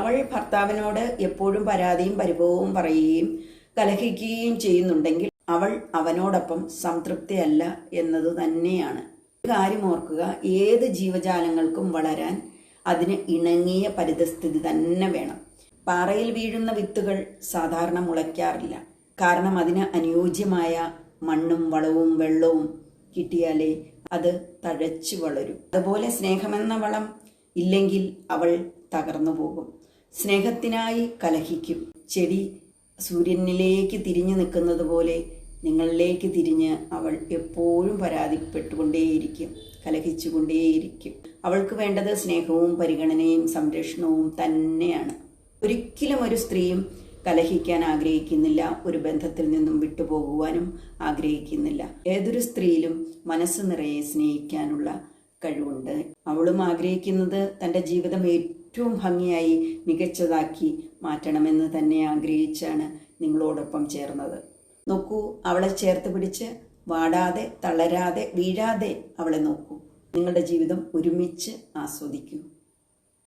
അവൾ ഭർത്താവിനോട് എപ്പോഴും പരാതിയും പരിഭവവും പറയുകയും കലഹിക്കുകയും ചെയ്യുന്നുണ്ടെങ്കിൽ അവൾ അവനോടൊപ്പം സംതൃപ്തിയല്ല എന്നത് തന്നെയാണ്. ഒരു കാര്യം ഓർക്കുക, ഏത് ജീവജാലങ്ങൾക്കും വളരാൻ അതിന് ഇണങ്ങിയ പരിതസ്ഥിതി തന്നെ വേണം. പാറയിൽ വീഴുന്ന വിത്തുകൾ സാധാരണ മുളയ്ക്കാറില്ല. കാരണം അതിന് അനുയോജ്യമായ മണ്ണും വളവും വെള്ളവും കിട്ടിയാലേ അത് തഴച്ചു വളരും. അതുപോലെ സ്നേഹമെന്ന വളം ഇല്ലെങ്കിൽ അവൾ തകർന്നു പോകും. സ്നേഹത്തിനായി കലഹിക്കും. ചെടി സൂര്യനിലേക്ക് തിരിഞ്ഞു നിൽക്കുന്നത് പോലെ നിങ്ങളിലേക്ക് തിരിഞ്ഞ് അവൾ എപ്പോഴും പരാതിപ്പെട്ടുകൊണ്ടേയിരിക്കും, കലഹിച്ചുകൊണ്ടേയിരിക്കും. അവൾക്ക് വേണ്ടത് സ്നേഹവും പരിഗണനയും സംരക്ഷണവും തന്നെയാണ്. ഒരിക്കലും ഒരു സ്ത്രീയും കലഹിക്കാൻ ആഗ്രഹിക്കുന്നില്ല, ഒരു ബന്ധത്തിൽ നിന്നും വിട്ടുപോകുവാനും ആഗ്രഹിക്കുന്നില്ല. ഏതൊരു സ്ത്രീയിലും മനസ്സ് നിറയെ സ്നേഹിക്കാനുള്ള കഴിവുണ്ട്. അവളും ആഗ്രഹിക്കുന്നത് തൻ്റെ ജീവിതം ഏറ്റവും ഭംഗിയായി മികച്ചതാക്കി മാറ്റണമെന്ന് തന്നെ ആഗ്രഹിച്ചാണ് നിങ്ങളോടൊപ്പം ചേർന്നത്. നോക്കൂ, അവളെ ചേർത്ത് പിടിച്ച് വാടാതെ തളരാതെ വീഴാതെ അവളെ നോക്കൂ. നിങ്ങളുടെ ജീവിതം ഒരുമിച്ച് ആസ്വദിക്കൂ.